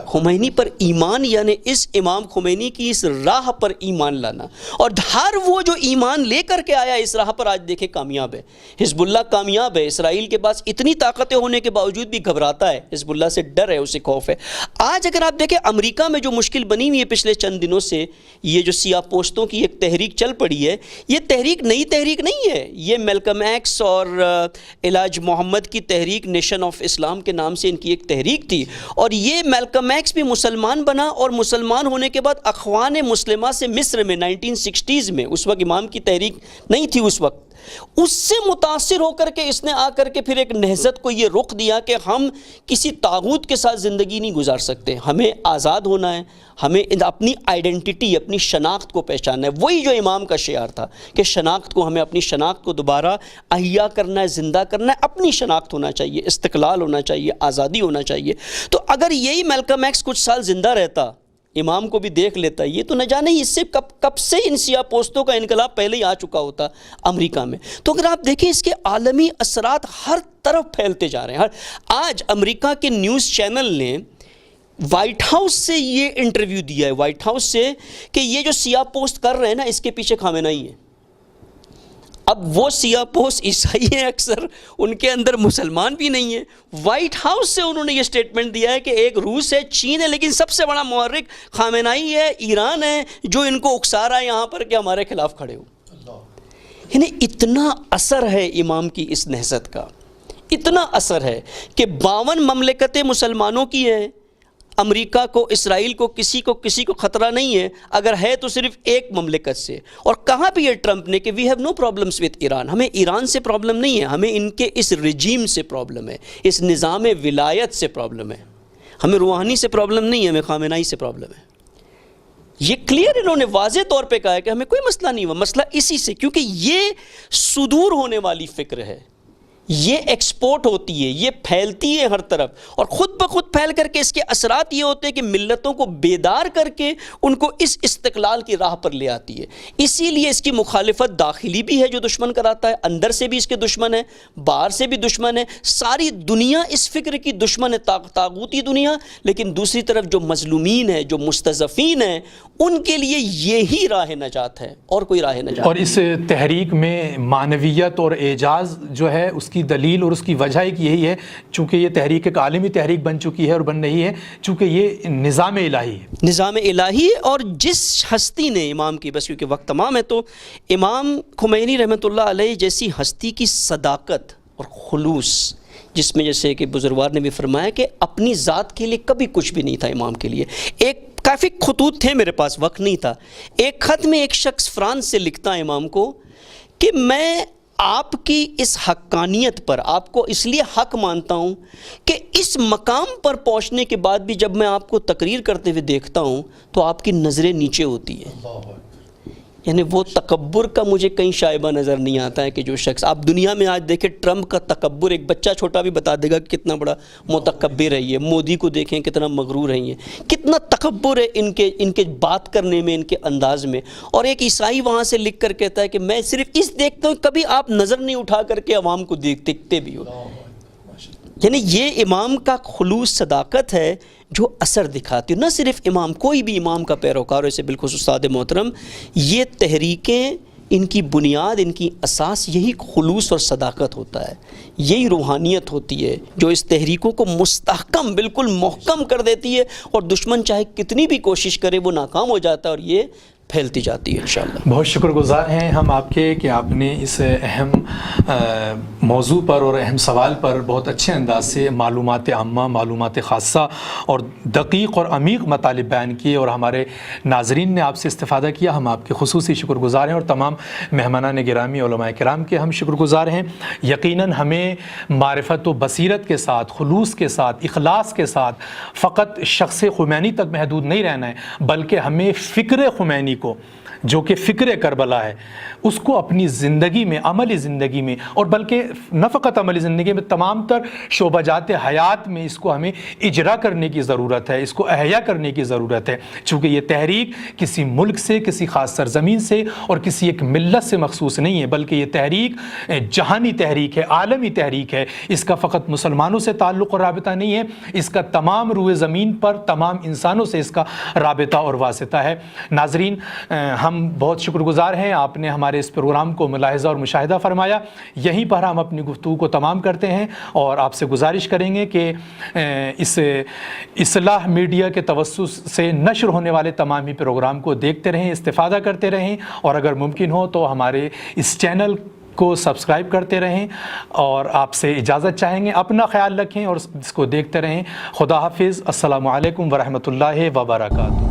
خمینی پر ایمان یعنی اس امام خمینی کی اس راہ پر ایمان لانا. اور ہر وہ جو ایمان لے کر کے آیا اس راہ پر آج دیکھیں کامیاب ہے. حزب اللہ کامیاب ہے. اسرائیل کے پاس اتنی طاقتیں ہونے کے باوجود بھی گھبراتا ہے، حزب اللہ سے ڈر ہے، اسے خوف ہے. آج اگر آپ دیکھیں امریکہ میں جو مشکل بنی ہوئی ہے پچھلے چند دنوں سے، یہ جو سیاہ پوستوں کی ایک تحریک چل پڑی ہے، یہ تحریک نئی تحریک نہیں ہے. یہ میلکم ایکس اور علاج محمد کی تحریک، نیشن آف اسلام کے نام سے ان کی ایک تحریک تھی. اور یہ میلکم ایکس بھی مسلمان بنا اور مسلمان ہونے کے بعد اخوان مسلمہ سے مصر میں 1960s میں، اس وقت امام کی تحریک نہیں تھی اس وقت، اس سے متاثر ہو کر کے اس نے آ کر کے پھر ایک نہضت کو یہ رخ دیا کہ ہم کسی طاغوت کے ساتھ زندگی نہیں گزار سکتے، ہمیں آزاد ہونا ہے، ہمیں اپنی آئیڈینٹی، اپنی شناخت کو پہچاننا ہے۔ وہی جو امام کا شعار تھا کہ شناخت کو، ہمیں اپنی شناخت کو دوبارہ احیا کرنا ہے، زندہ کرنا ہے، اپنی شناخت ہونا چاہیے، استقلال ہونا چاہیے، آزادی ہونا چاہیے۔ تو اگر یہی میلکم ایکس کچھ سال زندہ رہتا، امام کو بھی دیکھ لیتا، یہ تو نہ جانے اس سے کب سے ان سیاہ پوستوں کا انقلاب پہلے ہی آ چکا ہوتا امریکہ میں۔ تو اگر آپ دیکھیں اس کے عالمی اثرات ہر طرف پھیلتے جا رہے ہیں۔ آج امریکہ کے نیوز چینل نے وائٹ ہاؤس سے یہ انٹرویو دیا ہے، وائٹ ہاؤس سے، کہ یہ جو سیاہ پوست کر رہے ہیں نا، اس کے پیچھے خامنہئی ہے۔ اب وہ سیاہ پوست عیسائی ہیں اکثر، ان کے اندر مسلمان بھی نہیں ہیں۔ وائٹ ہاؤس سے انہوں نے یہ سٹیٹمنٹ دیا ہے کہ ایک روس ہے، چین ہے، لیکن سب سے بڑا محرک خامنہئی ہے، ایران ہے، جو ان کو اکسا رہا ہے یہاں پر کہ ہمارے خلاف کھڑے ہو۔ یعنی اتنا اثر ہے امام کی اس نہضت کا، اتنا اثر ہے کہ 52 مملکتیں مسلمانوں کی ہیں، امریکہ کو، اسرائیل کو، کسی کو خطرہ نہیں ہے، اگر ہے تو صرف ایک مملکت سے۔ اور کہا بھی ہے ٹرمپ نے کہ we have no problems with Iran, ہمیں ایران سے پرابلم نہیں ہے، ہمیں ان کے اس رجیم سے پرابلم ہے، اس نظام ولایت سے پرابلم ہے، ہمیں روحانی سے پرابلم نہیں ہے، ہمیں خامنہئی سے پرابلم ہے۔ یہ کلیئر انہوں نے واضح طور پہ کہا ہے کہ ہمیں کوئی مسئلہ نہیں ہوا، مسئلہ اسی سے، کیونکہ یہ صدور ہونے والی فکر ہے، یہ ایکسپورٹ ہوتی ہے، یہ پھیلتی ہے ہر طرف، اور خود بخود پھیل کر کے اس کے اثرات یہ ہوتے ہیں کہ ملتوں کو بیدار کر کے ان کو اس استقلال کی راہ پر لے آتی ہے۔ اسی لیے اس کی مخالفت داخلی بھی ہے جو دشمن کراتا ہے، اندر سے بھی اس کے دشمن ہے، باہر سے بھی دشمن ہے، ساری دنیا اس فکر کی دشمن ہے، طاغوتی دنیا، لیکن دوسری طرف جو مظلومین ہیں، جو مستضعفین ہیں، ان کے لیے یہی راہ نجات ہے، اور کوئی راہ نجات۔ اور اس تحریک میں معنویت اور اعجاز جو ہے اس کی دلیل اور اس کی وجہ ایک یہی ہے، چونکہ یہ تحریک ایک عالمی تحریک بن چکی ہے اور بن رہی ہے، چونکہ یہ نظام الہی ہے، نظام الہی ہے۔ اور جس ہستی نے امام کی، بس کیونکہ وقت تمام ہے، تو امام خمینی رحمۃ اللہ علیہ جیسی ہستی کی صداقت اور خلوص، جس میں جیسے کہ بزرگوار نے بھی فرمایا کہ اپنی ذات کے لیے کبھی کچھ بھی نہیں تھا امام کے لیے۔ ایک کافی خطوط تھے، میرے پاس وقت نہیں تھا، ایک خط میں ایک شخص فرانس سے لکھتا ہے امام کو کہ میں آپ کی اس حقانیت پر آپ کو اس لیے حق مانتا ہوں کہ اس مقام پر پہنچنے کے بعد بھی جب میں آپ کو تقریر کرتے ہوئے دیکھتا ہوں تو آپ کی نظریں نیچے ہوتی ہیں۔ یعنی وہ تکبر کا مجھے کہیں شائبہ نظر نہیں آتا ہے کہ جو شخص، آپ دنیا میں آج دیکھیں ٹرمپ کا تکبر، ایک بچہ چھوٹا بھی بتا دے گا کہ کتنا بڑا متکبر ہے یہ، مودی کو دیکھیں کتنا مغرور ہے یہ، کتنا تکبر ہے ان کے بات کرنے میں، ان کے انداز میں۔ اور ایک عیسائی وہاں سے لکھ کر کہتا ہے کہ میں صرف اس دیکھتا ہوں، کبھی آپ نظر نہیں اٹھا کر کے عوام کو دیکھتے بھی ہو۔ یعنی یہ امام کا خلوص، صداقت ہے جو اثر دکھاتی ہے۔ نہ صرف امام، کوئی بھی امام کا پیروکار، اسے بالخصوص استاد محترم، یہ تحریکیں، ان کی بنیاد، ان کی اساس یہی خلوص اور صداقت ہوتا ہے، یہی روحانیت ہوتی ہے جو اس تحریکوں کو مستحکم، بالکل محکم کر دیتی ہے، اور دشمن چاہے کتنی بھی کوشش کرے وہ ناکام ہو جاتا ہے، اور یہ پھیلتی جاتی ہے انشاءاللہ۔ بہت شکر گزار ہیں ہم آپ کے کہ آپ نے اس اہم موضوع پر اور اہم سوال پر بہت اچھے انداز سے معلومات عامہ، معلومات خاصہ اور دقیق اور عمیق مطالب بیان کیے، اور ہمارے ناظرین نے آپ سے استفادہ کیا۔ ہم آپ کے خصوصی شکر گزار ہیں، اور تمام مہمانان گرامی، علماء کرام کے ہم شکر گزار ہیں۔ یقیناً ہمیں معرفت و بصیرت کے ساتھ، خلوص کے ساتھ، اخلاص کے ساتھ فقط شخص خمینی تک محدود نہیں رہنا ہے، بلکہ ہمیں فکر خمینی کو، جو کہ فکر کربلا ہے، اس کو اپنی زندگی میں، عملی زندگی میں، اور بلکہ نہ فقط عملی زندگی میں، تمام تر شعبہ جات حیات میں اس کو ہمیں اجرا کرنے کی ضرورت ہے، اس کو احیا کرنے کی ضرورت ہے، چونکہ یہ تحریک کسی ملک سے، کسی خاص سرزمین سے اور کسی ایک ملت سے مخصوص نہیں ہے، بلکہ یہ تحریک جہانی تحریک ہے، عالمی تحریک ہے۔ اس کا فقط مسلمانوں سے تعلق اور رابطہ نہیں ہے، اس کا تمام روئے زمین پر تمام انسانوں سے اس کا رابطہ اور واسطہ ہے۔ ناظرین، ہم بہت شکر گزار ہیں، آپ نے ہمارے اس پروگرام کو ملاحظہ اور مشاہدہ فرمایا۔ یہیں پر ہم اپنی گفتگو کو تمام کرتے ہیں، اور آپ سے گزارش کریں گے کہ اس اصلاح میڈیا کے توسط سے نشر ہونے والے تمام ہی پروگرام کو دیکھتے رہیں، استفادہ کرتے رہیں، اور اگر ممکن ہو تو ہمارے اس چینل کو سبسکرائب کرتے رہیں، اور آپ سے اجازت چاہیں گے۔ اپنا خیال رکھیں اور اس کو دیکھتے رہیں۔ خدا حافظ۔ السلام علیکم ورحمۃ اللہ وبرکاتہ۔